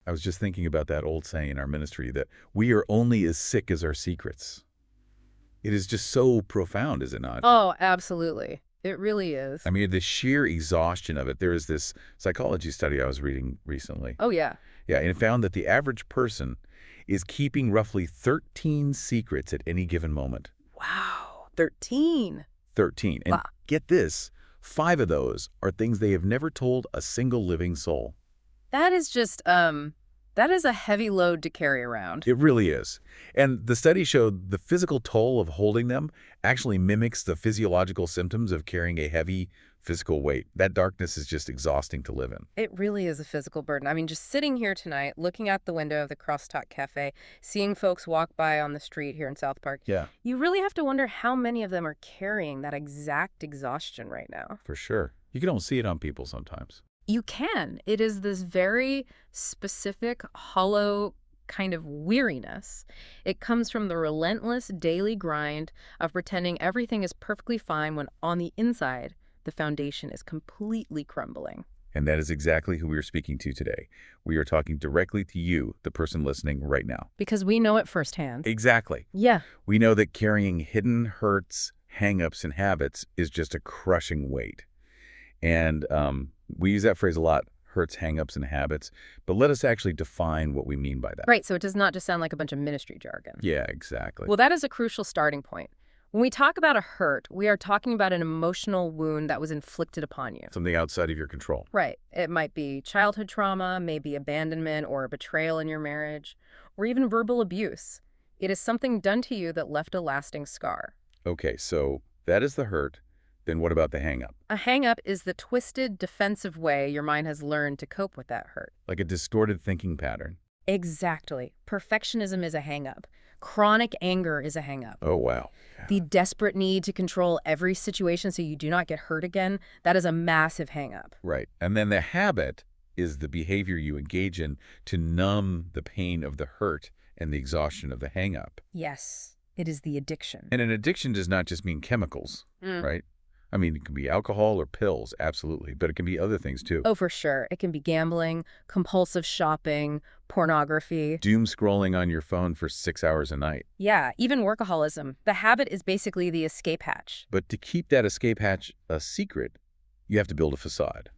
I was just thinking about that old saying in our ministry that we are only as sick as our secrets. It is just so profound, is it not? Oh, absolutely. It really is. I mean, the sheer exhaustion of it. There is this psychology study I was reading recently. Oh, yeah. Yeah, and it found that the average person is keeping roughly 13 secrets at any given moment. Wow. 13. 13. And Wow. get this, 5 of those are things they have never told a single living soul. That is just, that is a heavy load to carry around. It really is. And the study showed the physical toll of holding them actually mimics the physiological symptoms of carrying a heavy physical weight. That darkness is just exhausting to live in. It really is a physical burden. I mean, just sitting here tonight, looking out the window of the Crosstalk Cafe, seeing folks walk by on the street here in South Park, Yeah, you really have to wonder how many of them are carrying that exact exhaustion right now. for sure. You can almost see it on people sometimes. You can. It is this very specific, hollow kind of weariness. It comes from the relentless daily grind of pretending everything is perfectly fine when on the inside, the foundation is completely crumbling. And that is exactly who we are speaking to today. We are talking directly to you, the person listening right now. Because we know it firsthand. Exactly. Yeah. We know that carrying hidden hurts, hang-ups, and habits is just a crushing weight. And we use that phrase a lot, hurts, hang-ups, and habits. But let us actually define what we mean by that. Right, so it does not just sound like a bunch of ministry jargon. Yeah, exactly. Well, that is a crucial starting point. When we talk about a hurt, we are talking about an emotional wound that was inflicted upon you. Something outside of your control. Right. It might be childhood trauma, maybe abandonment or betrayal in your marriage, or even verbal abuse. It is something done to you that left a lasting scar. Okay, so that is the hurt. Then what about the hang-up? A hang-up is the twisted, defensive way your mind has learned to cope with that hurt. Like a distorted thinking pattern. Exactly. Perfectionism is a hang-up. Chronic anger is a hang-up. Oh, wow. The desperate need to control every situation so you do not get hurt again, that is a massive hang-up. Right. And then the habit is the behavior you engage in to numb the pain of the hurt and the exhaustion of the hang-up. Yes, it is the addiction. And an addiction does not just mean chemicals, right? I mean, it can be alcohol or pills, absolutely, but it can be other things too. Oh, for sure. It can be gambling, compulsive shopping, pornography. Doom scrolling on your phone for 6 hours a night. Yeah, even workaholism. The habit is basically the escape hatch. But to keep that escape hatch a secret, you have to build a facade.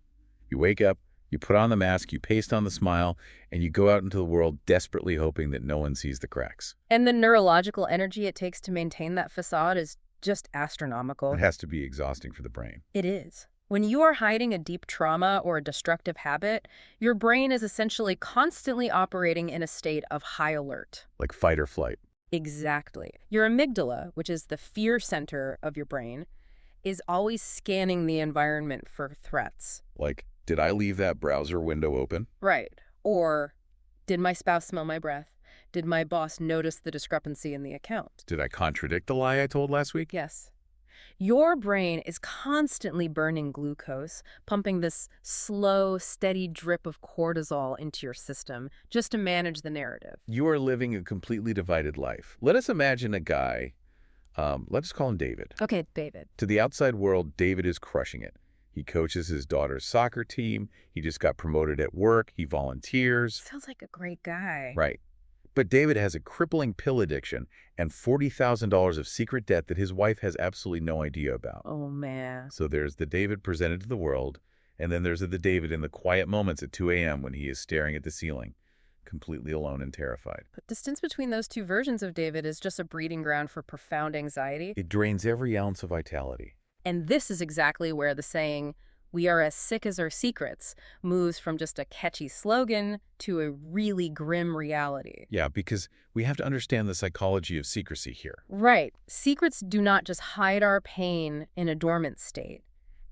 You wake up, you put on the mask, you paste on the smile, and you go out into the world desperately hoping that no one sees the cracks. And the neurological energy it takes to maintain that facade is just astronomical. It has to be exhausting for the brain. It is. When you are hiding a deep trauma or a destructive habit, your brain is essentially constantly operating in a state of high alert. Like fight or flight. Exactly. Your amygdala, which is the fear center of your brain, is always scanning the environment for threats. Like, did I leave that browser window open? Right. Or, did my spouse smell my breath? Did my boss notice the discrepancy in the account? Did I contradict the lie I told last week? Yes. Your brain is constantly burning glucose, pumping this slow, steady drip of cortisol into your system just to manage the narrative. You are living a completely divided life. Let us imagine a guy, let's call him David. Okay, David. To the outside world, David is crushing it. He coaches his daughter's soccer team. He just got promoted at work. He volunteers. Sounds like a great guy. Right. But David has a crippling pill addiction and $40,000 of secret debt that his wife has absolutely no idea about. Oh, man. So there's the David presented to the world, and then there's the David in the quiet moments at 2 a.m. when he is staring at the ceiling, completely alone and terrified. But distance between those two versions of David is just a breeding ground for profound anxiety. It drains every ounce of vitality. And this is exactly where the saying, "We are as sick as our secrets," moves from just a catchy slogan to a really grim reality. Yeah, because we have to understand the psychology of secrecy here. Right. Secrets do not just hide our pain in a dormant state.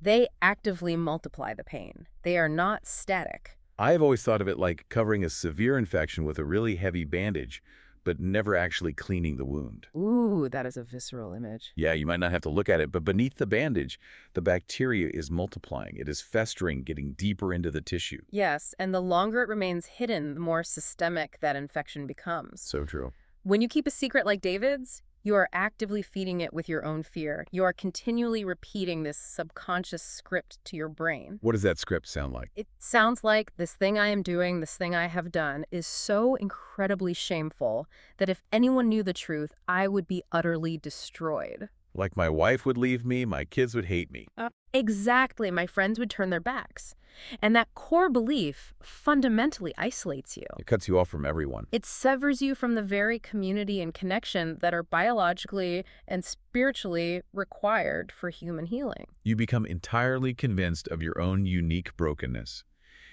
They actively multiply the pain. They are not static. I've always thought of it like covering a severe infection with a really heavy bandage, but never actually cleaning the wound. Ooh, that is a visceral image. Yeah, you might not have to look at it, but beneath the bandage, the bacteria is multiplying. It is festering, getting deeper into the tissue. Yes, and the longer it remains hidden, the more systemic that infection becomes. So true. When you keep a secret like David's, You are actively feeding it with your own fear. You are continually repeating this subconscious script to your brain. What does that script sound like? It sounds like this thing I am doing, this thing I have done, is so incredibly shameful that if anyone knew the truth, I would be utterly destroyed. Like my wife would leave me, my kids would hate me. Exactly. My friends would turn their backs. And that core belief fundamentally isolates you. It cuts you off from everyone. It severs you from the very community and connection that are biologically and spiritually required for human healing. You become entirely convinced of your own unique brokenness.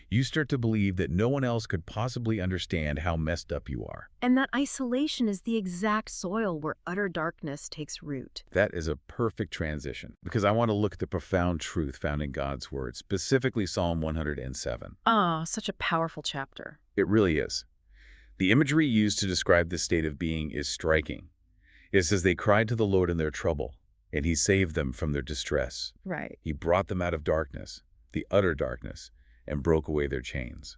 You start to believe that no one else could possibly understand how messed up you are. And that isolation is the exact soil where utter darkness takes root. That is a perfect transition, because I want to look at the profound truth found in God's Word, specifically Psalm 107. Ah, such a powerful chapter. It really is. The imagery used to describe this state of being is striking. It says they cried to the Lord in their trouble, and He saved them from their distress. Right. He brought them out of darkness, the utter darkness, and broke away their chains.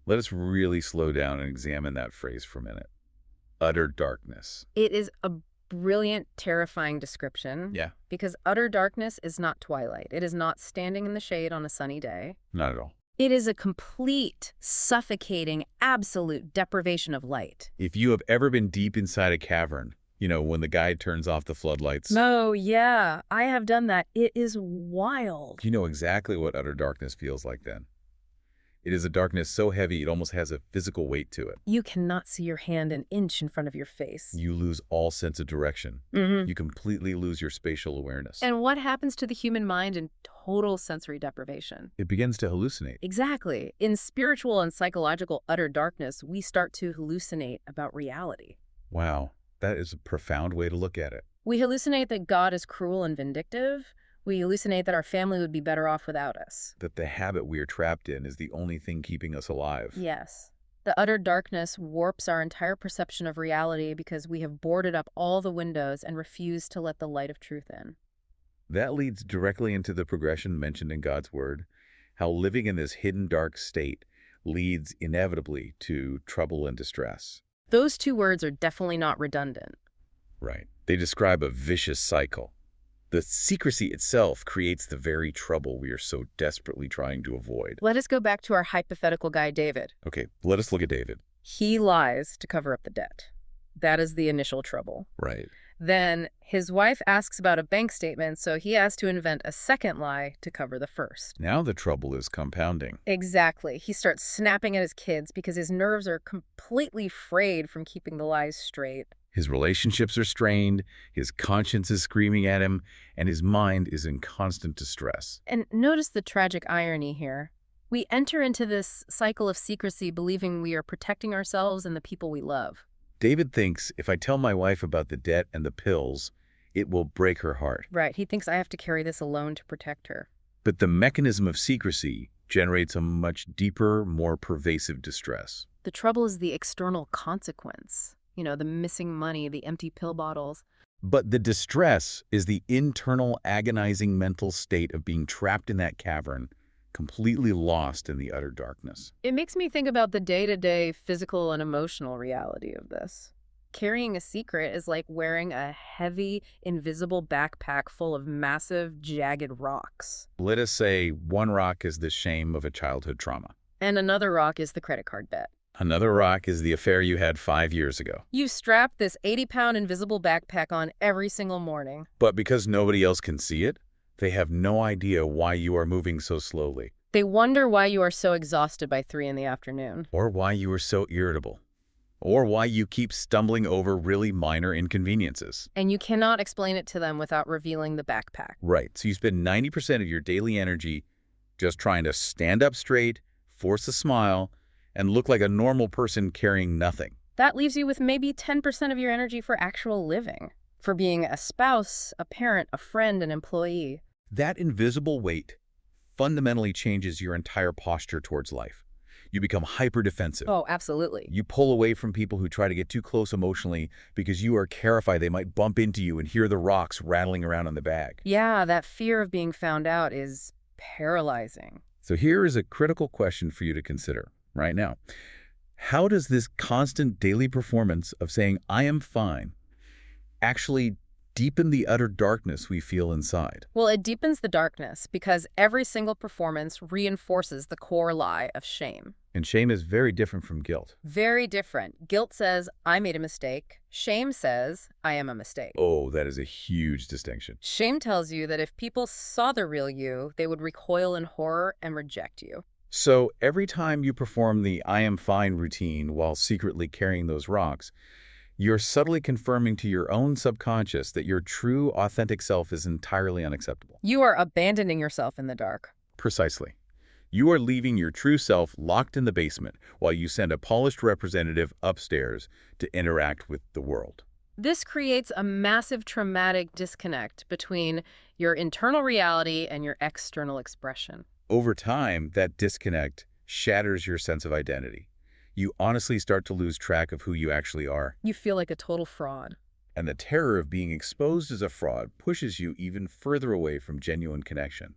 Let us really slow down and examine that phrase for a minute. Utter darkness. It is a brilliant, terrifying description. Yeah. Because utter darkness is not twilight. It is not standing in the shade on a sunny day. Not at all. It is a complete, suffocating, absolute deprivation of light. If you have ever been deep inside a cavern, when the guide turns off the floodlights. Oh, yeah. I have done that. It is wild. You know exactly what utter darkness feels like then. It is a darkness so heavy it almost has a physical weight to it. You cannot see your hand an inch in front of your face. You lose all sense of direction. You completely lose your spatial awareness. And what happens to the human mind in total sensory deprivation? It begins to hallucinate. Exactly. In spiritual and psychological utter darkness, we start to hallucinate about reality. Wow. That is a profound way to look at it. We hallucinate that God is cruel and vindictive. We hallucinate that our family would be better off without us. That the habit we are trapped in is the only thing keeping us alive. Yes. The utter darkness warps our entire perception of reality because we have boarded up all the windows and refused to let the light of truth in. That leads directly into the progression mentioned in God's Word, how living in this hidden dark state leads inevitably to trouble and distress. Those two words are definitely not redundant. Right. They describe a vicious cycle. The secrecy itself creates the very trouble we are so desperately trying to avoid. Let us go back to our hypothetical guy, David. Okay, let us look at David. He lies to cover up the debt. That is the initial trouble. Right. Then his wife asks about a bank statement, so he has to invent a second lie to cover the first. Now the trouble is compounding. Exactly. He starts snapping at his kids because his nerves are completely frayed from keeping the lies straight. His relationships are strained, his conscience is screaming at him, and his mind is in constant distress. And notice the tragic irony here. We enter into this cycle of secrecy believing we are protecting ourselves and the people we love. David thinks if I tell my wife about the debt and the pills, it will break her heart. Right. He thinks I have to carry this alone to protect her. But the mechanism of secrecy generates a much deeper, more pervasive distress. The trouble is the external consequence. The missing money, the empty pill bottles. But the distress is the internal, agonizing mental state of being trapped in that cavern, completely lost in the utter darkness. It makes me think about the day-to-day physical and emotional reality of this. Carrying a secret is like wearing a heavy, invisible backpack full of massive, jagged rocks. Let us say one rock is the shame of a childhood trauma. And another rock is the credit card debt. Another rock is the affair you had 5 years ago. You strap this 80-pound invisible backpack on every single morning. But because nobody else can see it, they have no idea why you are moving so slowly. They wonder why you are so exhausted by 3 in the afternoon. Or why you are so irritable. Or why you keep stumbling over really minor inconveniences. And you cannot explain it to them without revealing the backpack. Right. So you spend 90% of your daily energy just trying to stand up straight, force a smile, and look like a normal person carrying nothing. That leaves you with maybe 10% of your energy for actual living, for being a spouse, a parent, a friend, an employee. That invisible weight fundamentally changes your entire posture towards life. You become hyper-defensive. Oh, absolutely. You pull away from people who try to get too close emotionally because you are terrified they might bump into you and hear the rocks rattling around in the bag. Yeah, that fear of being found out is paralyzing. So here is a critical question for you to consider right now. How does this constant daily performance of saying, I am fine, actually deepen the utter darkness we feel inside? Well, it deepens the darkness because every single performance reinforces the core lie of shame. And shame is very different from guilt. Very different. Guilt says, I made a mistake. Shame says, I am a mistake. Oh, that is a huge distinction. Shame tells you that if people saw the real you, they would recoil in horror and reject you. So every time you perform the I am fine routine while secretly carrying those rocks, you're subtly confirming to your own subconscious that your true, authentic self is entirely unacceptable. You are abandoning yourself in the dark. Precisely. You are leaving your true self locked in the basement while you send a polished representative upstairs to interact with the world. This creates a massive traumatic disconnect between your internal reality and your external expression. Over time, that disconnect shatters your sense of identity. You honestly start to lose track of who you actually are. You feel like a total fraud. And the terror of being exposed as a fraud pushes you even further away from genuine connection.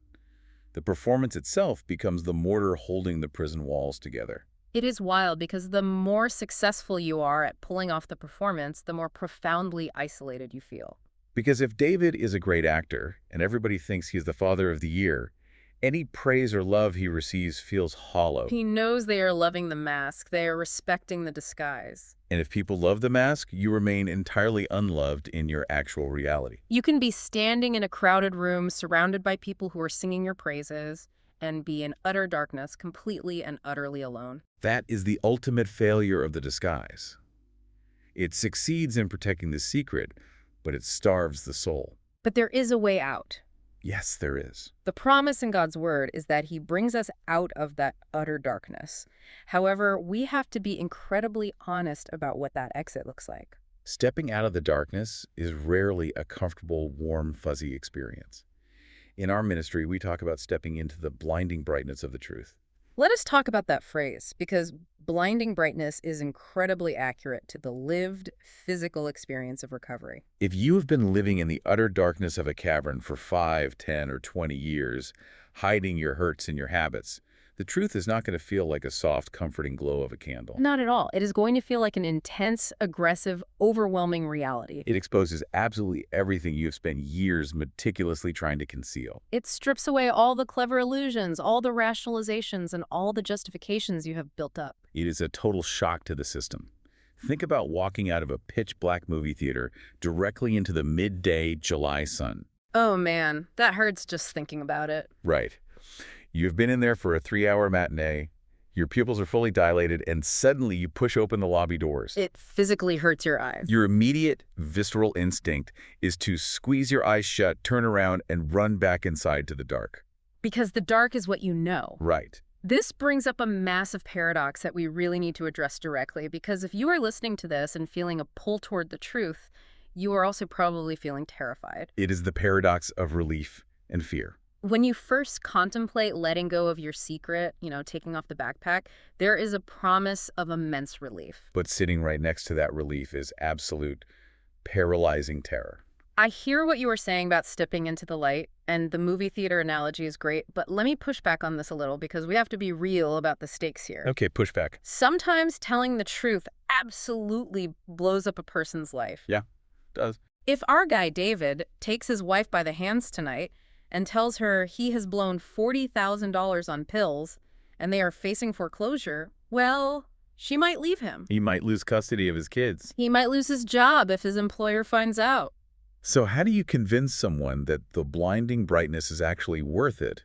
The performance itself becomes the mortar holding the prison walls together. It is wild because the more successful you are at pulling off the performance, the more profoundly isolated you feel. Because if David is a great actor and everybody thinks he's the father of the year, any praise or love he receives feels hollow. He knows they are loving the mask. They are respecting the disguise. And if people love the mask, you remain entirely unloved in your actual reality. You can be standing in a crowded room surrounded by people who are singing your praises and be in utter darkness, completely and utterly alone. That is the ultimate failure of the disguise. It succeeds in protecting the secret, but it starves the soul. But there is a way out. Yes, there is. The promise in God's word is that he brings us out of that utter darkness. However, we have to be incredibly honest about what that exit looks like. Stepping out of the darkness is rarely a comfortable, warm, fuzzy experience. In our ministry, we talk about stepping into the blinding brightness of the truth. Let us talk about that phrase, because blinding brightness is incredibly accurate to the lived, physical experience of recovery. If you have been living in the utter darkness of a cavern for 5, 10, or 20 years, hiding your hurts and your habits, the truth is not going to feel like a soft, comforting glow of a candle. Not at all. It is going to feel like an intense, aggressive, overwhelming reality. It exposes absolutely everything you've spent years meticulously trying to conceal. It strips away all the clever illusions, all the rationalizations, and all the justifications you have built up. It is a total shock to the system. Think about walking out of a pitch-black movie theater directly into the midday July sun. Oh man, that hurts just thinking about it. Right. You've been in there for a 3-hour matinee, your pupils are fully dilated, and suddenly you push open the lobby doors. It physically hurts your eyes. Your immediate visceral instinct is to squeeze your eyes shut, turn around, and run back inside to the dark. Because the dark is what you know. Right. This brings up a massive paradox that we really need to address directly, because if you are listening to this and feeling a pull toward the truth, you are also probably feeling terrified. It is the paradox of relief and fear. When you first contemplate letting go of your secret, taking off the backpack, there is a promise of immense relief. But sitting right next to that relief is absolute, paralyzing terror. I hear what you were saying about stepping into the light, and the movie theater analogy is great, but let me push back on this a little because we have to be real about the stakes here. Okay, push back. Sometimes telling the truth absolutely blows up a person's life. Yeah, it does. If our guy David takes his wife by the hands tonight and tells her he has blown $40,000 on pills and they are facing foreclosure, well, she might leave him. He might lose custody of his kids. He might lose his job if his employer finds out. So how do you convince someone that the blinding brightness is actually worth it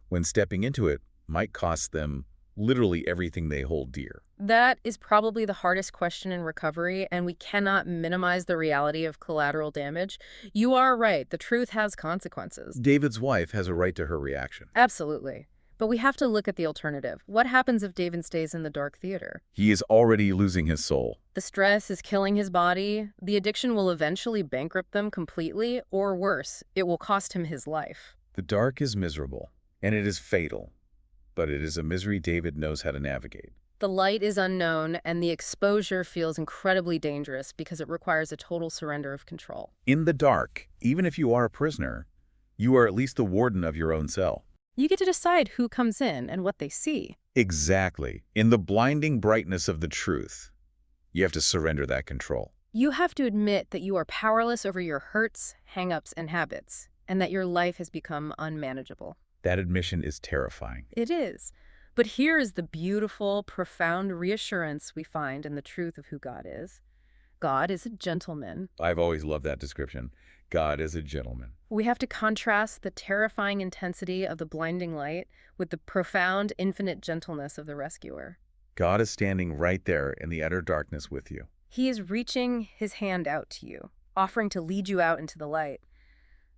when stepping into it might cost them literally everything they hold dear? That is probably the hardest question in recovery, and we cannot minimize the reality of collateral damage. You are right. The truth has consequences. David's wife has a right to her reaction. Absolutely. But we have to look at the alternative. What happens if David stays in the dark theater? He is already losing his soul. The stress is killing his body. The addiction will eventually bankrupt them completely, or worse, it will cost him his life. The dark is miserable, and it is fatal. But it is a misery David knows how to navigate. The light is unknown, and the exposure feels incredibly dangerous because it requires a total surrender of control. In the dark, even if you are a prisoner, you are at least the warden of your own cell. You get to decide who comes in and what they see. Exactly. In the blinding brightness of the truth, you have to surrender that control. You have to admit that you are powerless over your hurts, hang-ups, and habits, and that your life has become unmanageable. That admission is terrifying. It is. But here is the beautiful, profound reassurance we find in the truth of who God is. God is a gentleman. I've always loved that description. God is a gentleman. We have to contrast the terrifying intensity of the blinding light with the profound, infinite gentleness of the rescuer. God is standing right there in the utter darkness with you. He is reaching his hand out to you, offering to lead you out into the light.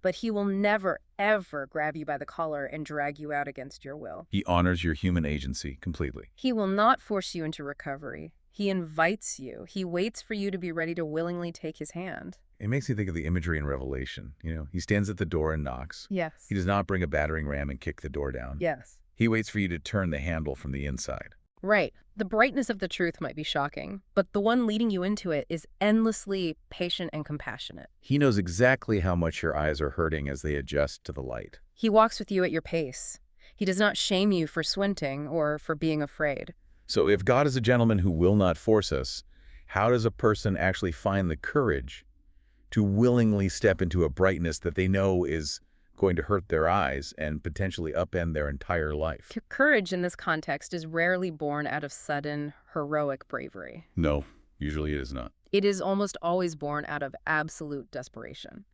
But he will never, ever grab you by the collar and drag you out against your will. He honors your human agency completely. He will not force you into recovery. He invites you. He waits for you to be ready to willingly take his hand. It makes me think of the imagery in Revelation. He stands at the door and knocks. Yes. He does not bring a battering ram and kick the door down. Yes. He waits for you to turn the handle from the inside. Right. The brightness of the truth might be shocking, but the one leading you into it is endlessly patient and compassionate. He knows exactly how much your eyes are hurting as they adjust to the light. He walks with you at your pace. He does not shame you for squinting or for being afraid. So if God is a gentleman who will not force us, how does a person actually find the courage to willingly step into a brightness that they know is going to hurt their eyes and potentially upend their entire life? Courage in this context is rarely born out of sudden, heroic bravery. No, usually it is not. It is almost always born out of absolute desperation.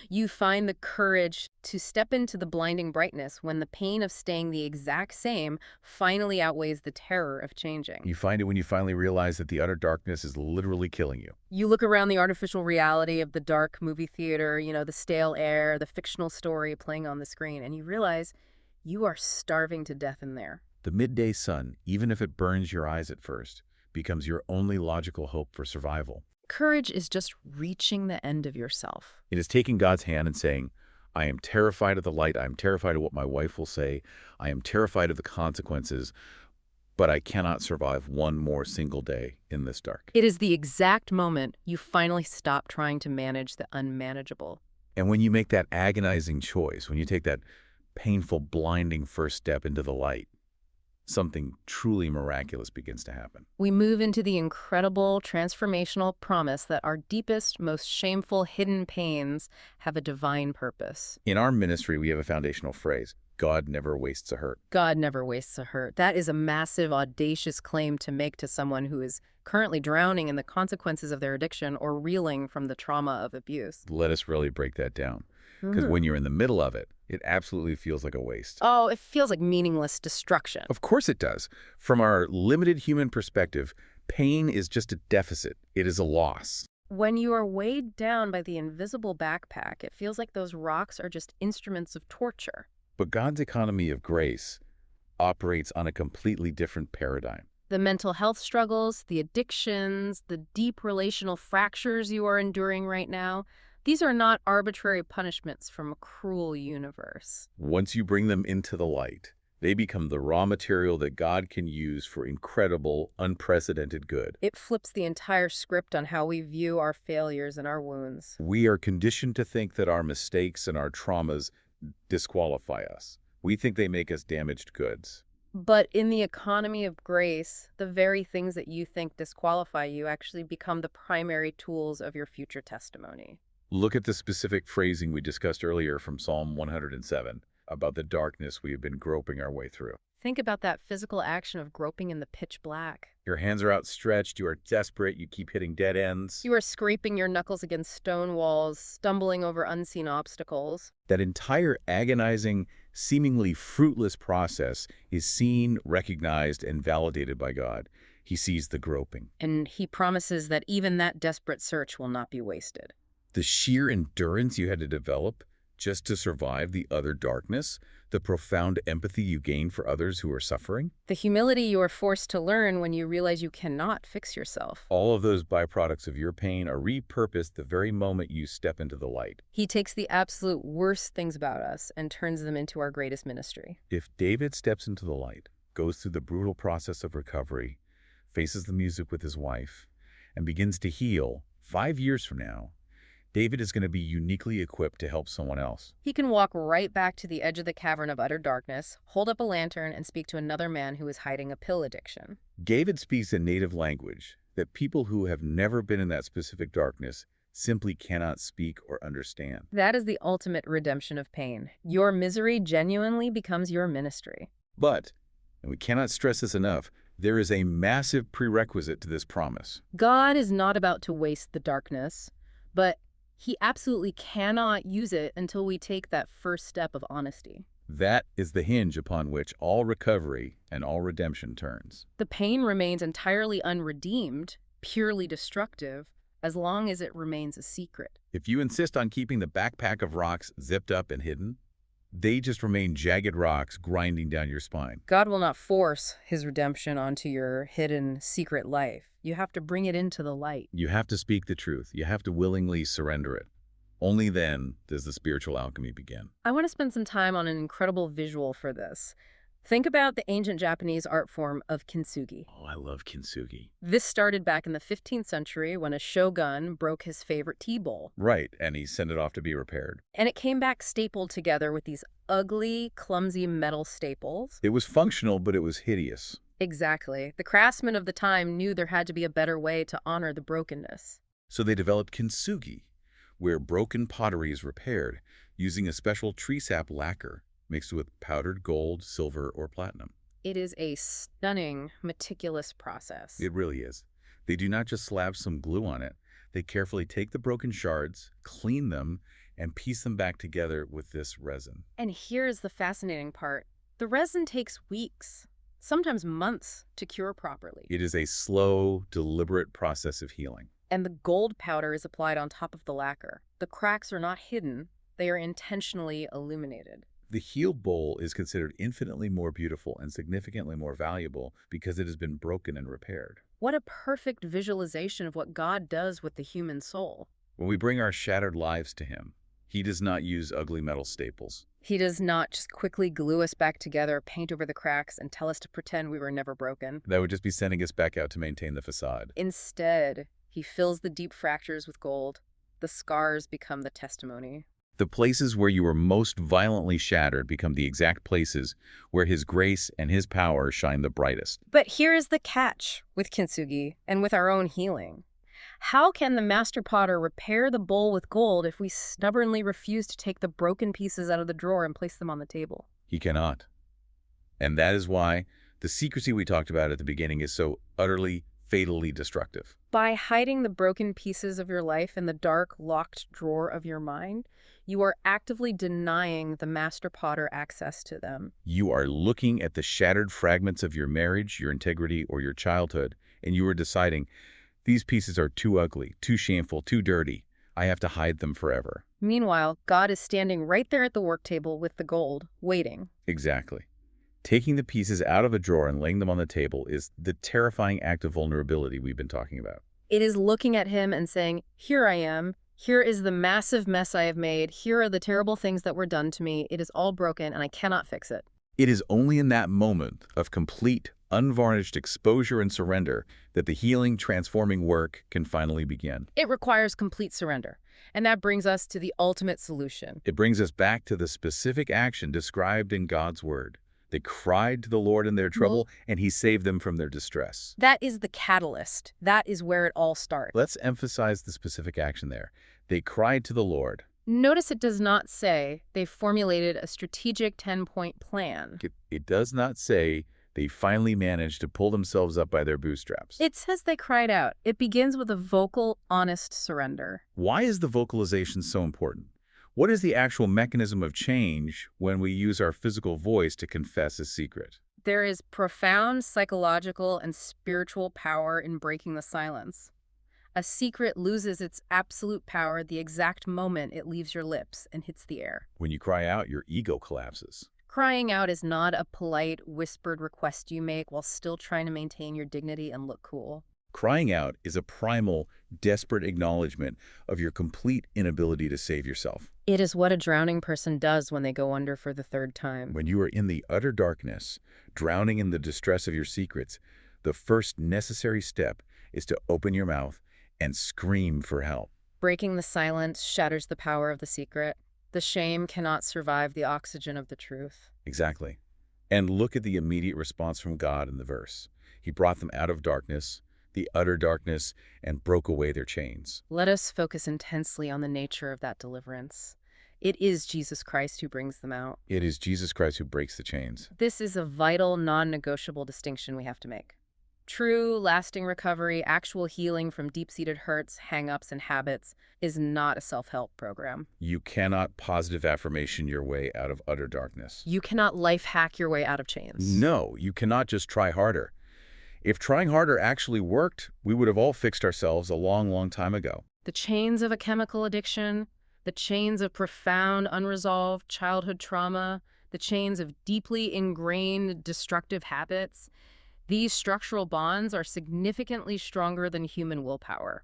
You find the courage to step into the blinding brightness when the pain of staying the exact same finally outweighs the terror of changing. You find it when you finally realize that the utter darkness is literally killing you. You look around the artificial reality of the dark movie theater, the stale air, the fictional story playing on the screen, and you realize you are starving to death in there. The midday sun, even if it burns your eyes at first, becomes your only logical hope for survival. Courage is just reaching the end of yourself. It is taking God's hand and saying, I am terrified of the light. I am terrified of what my wife will say. I am terrified of the consequences, but I cannot survive one more single day in this dark. It is the exact moment you finally stop trying to manage the unmanageable. And when you make that agonizing choice, when you take that painful, blinding first step into the light, something truly miraculous begins to happen. We move into the incredible, transformational promise that our deepest, most shameful, hidden pains have a divine purpose. In our ministry, we have a foundational phrase: God never wastes a hurt. God never wastes a hurt. That is a massive, audacious claim to make to someone who is currently drowning in the consequences of their addiction or reeling from the trauma of abuse. Let us really break that down. Because when you're in the middle of it, it absolutely feels like a waste. Oh, it feels like meaningless destruction. Of course it does. From our limited human perspective, pain is just a deficit. It is a loss. When you are weighed down by the invisible backpack, it feels like those rocks are just instruments of torture. But God's economy of grace operates on a completely different paradigm. The mental health struggles, the addictions, the deep relational fractures you are enduring right now, these are not arbitrary punishments from a cruel universe. Once you bring them into the light, they become the raw material that God can use for incredible, unprecedented good. It flips the entire script on how we view our failures and our wounds. We are conditioned to think that our mistakes and our traumas disqualify us. We think they make us damaged goods. But in the economy of grace, the very things that you think disqualify you actually become the primary tools of your future testimony. Look at the specific phrasing we discussed earlier from Psalm 107 about the darkness we have been groping our way through. Think about that physical action of groping in the pitch black. Your hands are outstretched, you are desperate, you keep hitting dead ends. You are scraping your knuckles against stone walls, stumbling over unseen obstacles. That entire agonizing, seemingly fruitless process is seen, recognized, and validated by God. He sees the groping. And he promises that even that desperate search will not be wasted. The sheer endurance you had to develop just to survive the utter darkness, the profound empathy you gain for others who are suffering. The humility you are forced to learn when you realize you cannot fix yourself. All of those byproducts of your pain are repurposed the very moment you step into the light. He takes the absolute worst things about us and turns them into our greatest ministry. If David steps into the light, goes through the brutal process of recovery, faces the music with his wife, and begins to heal, 5 years from now, David is going to be uniquely equipped to help someone else. He can walk right back to the edge of the cavern of utter darkness, hold up a lantern, and speak to another man who is hiding a pill addiction. David speaks a native language that people who have never been in that specific darkness simply cannot speak or understand. That is the ultimate redemption of pain. Your misery genuinely becomes your ministry. But, and we cannot stress this enough, there is a massive prerequisite to this promise. God is not about to waste the darkness, but he absolutely cannot use it until we take that first step of honesty. That is the hinge upon which all recovery and all redemption turns. The pain remains entirely unredeemed, purely destructive, as long as it remains a secret. If you insist on keeping the backpack of rocks zipped up and hidden, they just remain jagged rocks grinding down your spine. God will not force his redemption onto your hidden secret life. You have to bring it into the light. You have to speak the truth. You have to willingly surrender it. Only then does the spiritual alchemy begin. I want to spend some time on an incredible visual for this. Think about the ancient Japanese art form of kintsugi. Oh, I love kintsugi. This started back in the 15th century when a shogun broke his favorite tea bowl. Right, and he sent it off to be repaired. And it came back stapled together with these ugly, clumsy metal staples. It was functional, but it was hideous. Exactly. The craftsmen of the time knew there had to be a better way to honor the brokenness. So they developed kintsugi, where broken pottery is repaired using a special tree sap lacquer mixed with powdered gold, silver, or platinum. It is a stunning, meticulous process. It really is. They do not just slap some glue on it. They carefully take the broken shards, clean them, and piece them back together with this resin. And here's the fascinating part. The resin takes weeks, sometimes months, to cure properly. It is a slow, deliberate process of healing. And the gold powder is applied on top of the lacquer. The cracks are not hidden. They are intentionally illuminated. The healed bowl is considered infinitely more beautiful and significantly more valuable because it has been broken and repaired. What a perfect visualization of what God does with the human soul. When we bring our shattered lives to him, he does not use ugly metal staples. He does not just quickly glue us back together, paint over the cracks, and tell us to pretend we were never broken. That would just be sending us back out to maintain the facade. Instead, he fills the deep fractures with gold. The scars become the testimony. The places where you were most violently shattered become the exact places where his grace and his power shine the brightest. But here is the catch with kintsugi and with our own healing. How can the master potter repair the bowl with gold if we stubbornly refuse to take the broken pieces out of the drawer and place them on the table? He cannot. And that is why the secrecy we talked about at the beginning is so utterly, fatally destructive. By hiding the broken pieces of your life in the dark, locked drawer of your mind, you are actively denying the master potter access to them. You are looking at the shattered fragments of your marriage, your integrity, or your childhood, and you are deciding, these pieces are too ugly, too shameful, too dirty. I have to hide them forever. Meanwhile, God is standing right there at the work table with the gold, waiting. Exactly. Taking the pieces out of a drawer and laying them on the table is the terrifying act of vulnerability we've been talking about. It is looking at him and saying, here I am. Here is the massive mess I have made. Here are the terrible things that were done to me. It is all broken and I cannot fix it. It is only in that moment of complete, unvarnished exposure and surrender that the healing, transforming work can finally begin. It requires complete surrender. And that brings us to the ultimate solution. It brings us back to the specific action described in God's word. They cried to the Lord in their trouble, and he saved them from their distress. That is the catalyst. That is where it all starts. Let's emphasize the specific action there. They cried to the Lord. Notice it does not say they formulated a strategic 10-point plan. It does not say they finally managed to pull themselves up by their bootstraps. It says they cried out. It begins with a vocal, honest surrender. Why is the vocalization so important? What is the actual mechanism of change when we use our physical voice to confess a secret? There is profound psychological and spiritual power in breaking the silence. A secret loses its absolute power the exact moment it leaves your lips and hits the air. When you cry out, your ego collapses. Crying out is not a polite, whispered request you make while still trying to maintain your dignity and look cool. Crying out is a primal, desperate acknowledgement of your complete inability to save yourself. It is what a drowning person does when they go under for the third time. When you are in the utter darkness, drowning in the distress of your secrets, the first necessary step is to open your mouth and scream for help. Breaking the silence shatters the power of the secret. The shame cannot survive the oxygen of the truth. Exactly. And look at the immediate response from God in the verse. He brought them out of darkness, the utter darkness, and broke away their chains. Let us focus intensely on the nature of that deliverance. It is Jesus Christ who brings them out. It is Jesus Christ who breaks the chains. This is a vital, non-negotiable distinction we have to make. True, lasting recovery, actual healing from deep-seated hurts, hang-ups, and habits is not a self-help program. You cannot positive affirmation your way out of utter darkness. You cannot life hack your way out of chains. No, you cannot just try harder. If trying harder actually worked, we would have all fixed ourselves a long, long time ago. The chains of a chemical addiction, the chains of profound, unresolved childhood trauma, the chains of deeply ingrained destructive habits, these structural bonds are significantly stronger than human willpower.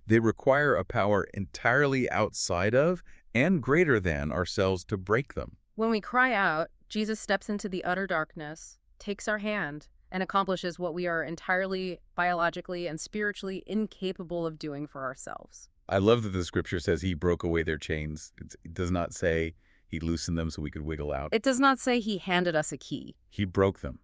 They require a power entirely outside of and greater than ourselves to break them. When we cry out, Jesus steps into the utter darkness, takes our hand, and accomplishes what we are entirely biologically and spiritually incapable of doing for ourselves. I love that the scripture says he broke away their chains. It does not say he loosened them so we could wiggle out. It does not say he handed us a key. He broke them.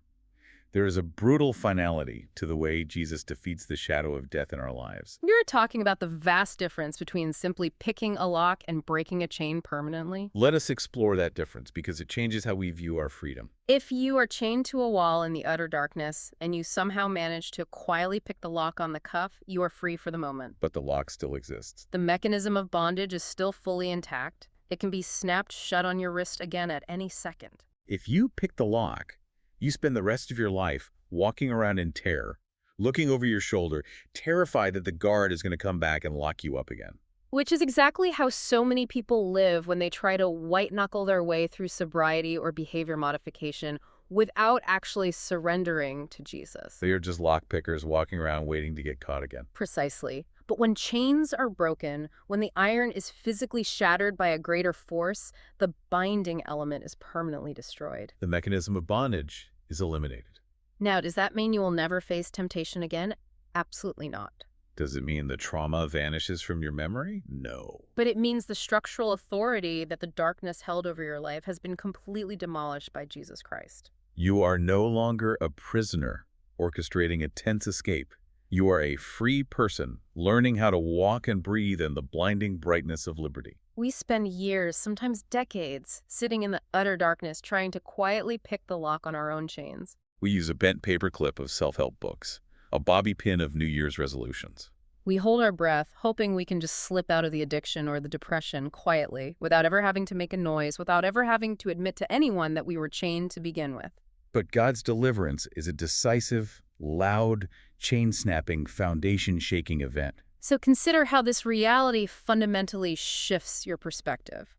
There is a brutal finality to the way Jesus defeats the shadow of death in our lives. You're talking about the vast difference between simply picking a lock and breaking a chain permanently. Let us explore that difference because it changes how we view our freedom. If you are chained to a wall in the utter darkness and you somehow manage to quietly pick the lock on the cuff, you are free for the moment. But the lock still exists. The mechanism of bondage is still fully intact. It can be snapped shut on your wrist again at any second. If you pick the lock, you spend the rest of your life walking around in terror, looking over your shoulder, terrified that the guard is going to come back and lock you up again. Which is exactly how so many people live when they try to white-knuckle their way through sobriety or behavior modification without actually surrendering to Jesus. They are just lockpickers walking around waiting to get caught again. Precisely. But when chains are broken, when the iron is physically shattered by a greater force, the binding element is permanently destroyed. The mechanism of bondage is eliminated. Now, does that mean you will never face temptation again? Absolutely not. Does it mean the trauma vanishes from your memory? No. But it means the structural authority that the darkness held over your life has been completely demolished by Jesus Christ. You are no longer a prisoner orchestrating a tense escape. You are a free person learning how to walk and breathe in the blinding brightness of liberty. We spend years, sometimes decades, sitting in the utter darkness trying to quietly pick the lock on our own chains. We use a bent paperclip of self-help books, a bobby pin of New Year's resolutions. We hold our breath, hoping we can just slip out of the addiction or the depression quietly, without ever having to make a noise, without ever having to admit to anyone that we were chained to begin with. But God's deliverance is a decisive, loud, chain-snapping, foundation-shaking event. So consider how this reality fundamentally shifts your perspective.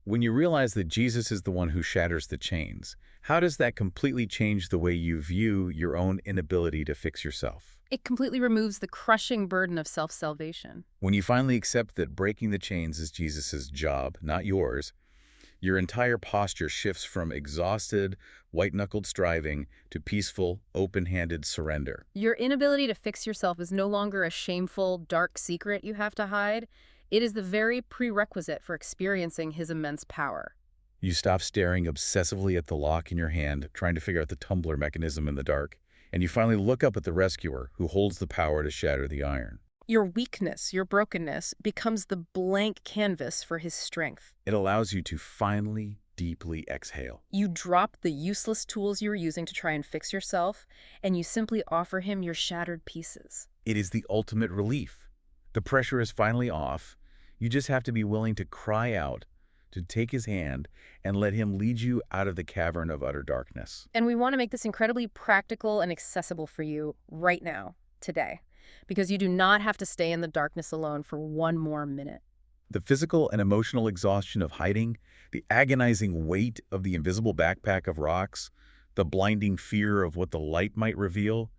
When you realize that Jesus is the one who shatters the chains, how does that completely change the way you view your own inability to fix yourself? It completely removes the crushing burden of self-salvation. When you finally accept that breaking the chains is Jesus' job, not yours, your entire posture shifts from exhausted, white-knuckled striving to peaceful, open-handed surrender. Your inability to fix yourself is no longer a shameful, dark secret you have to hide. It is the very prerequisite for experiencing his immense power. You stop staring obsessively at the lock in your hand, trying to figure out the tumbler mechanism in the dark, and you finally look up at the rescuer who holds the power to shatter the iron. Your weakness, your brokenness, becomes the blank canvas for his strength. It allows you to finally, deeply exhale. You drop the useless tools you were using to try and fix yourself, and you simply offer him your shattered pieces. It is the ultimate relief. The pressure is finally off. You just have to be willing to cry out, to take his hand, and let him lead you out of the cavern of utter darkness. And we want to make this incredibly practical and accessible for you right now, today, because you do not have to stay in the darkness alone for one more minute. The physical and emotional exhaustion of hiding, the agonizing weight of the invisible backpack of rocks, the blinding fear of what the light might reveal,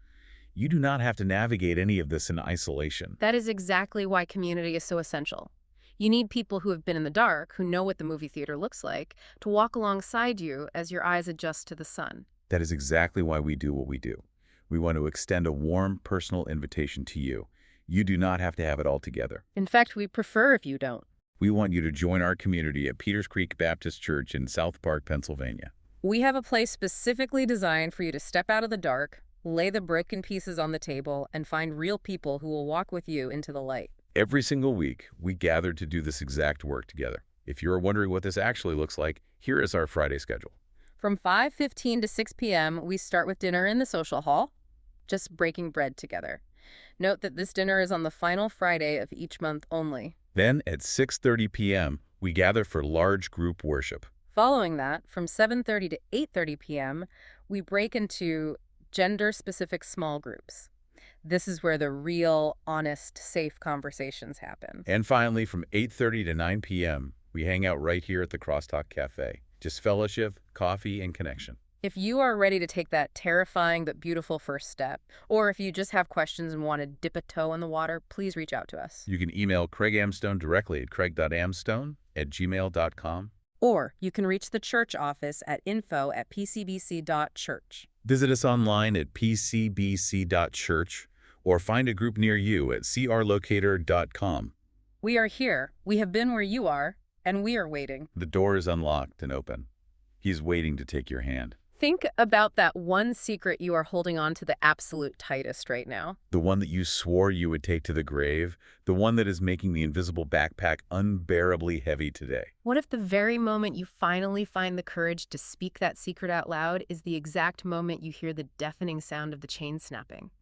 you do not have to navigate any of this in isolation. That is exactly why community is so essential. You need people who have been in the dark, who know what the movie theater looks like, to walk alongside you as your eyes adjust to the sun. That is exactly why we do what we do. We want to extend a warm, personal invitation to you. You do not have to have it all together. In fact, we prefer if you don't. We want you to join our community at Peters Creek Baptist Church in South Park, Pennsylvania. We have a place specifically designed for you to step out of the dark, Lay the broken pieces on the table and find real people who will walk with you into the light. Every single week, we gather to do this exact work together. If you're wondering what this actually looks like, here is our Friday schedule. From 5:15 to 6 p.m., we start with dinner in the social hall, just breaking bread together. Note that this dinner is on the final Friday of each month only. Then, at 6:30 p.m., we gather for large group worship. Following that, from 7:30 to 8:30 p.m., we break into gender-specific small groups. This is where the real, honest, safe conversations happen. And finally, from 8:30 to 9 p.m., we hang out right here at the Crosstalk Cafe. Just fellowship, coffee, and connection. If you are ready to take that terrifying but beautiful first step, or if you just have questions and want to dip a toe in the water, please reach out to us. You can email Craig Amstone directly at craig.amstone@gmail.com. Or you can reach the church office at info@pcbc.church. Visit us online at pcbc.church or find a group near you at crlocator.com. We are here. We have been where you are, and we are waiting. The door is unlocked and open. He's waiting to take your hand. Think about that one secret you are holding on to the absolute tightest right now. The one that you swore you would take to the grave. The one that is making the invisible backpack unbearably heavy today. What if the very moment you finally find the courage to speak that secret out loud is the exact moment you hear the deafening sound of the chain snapping?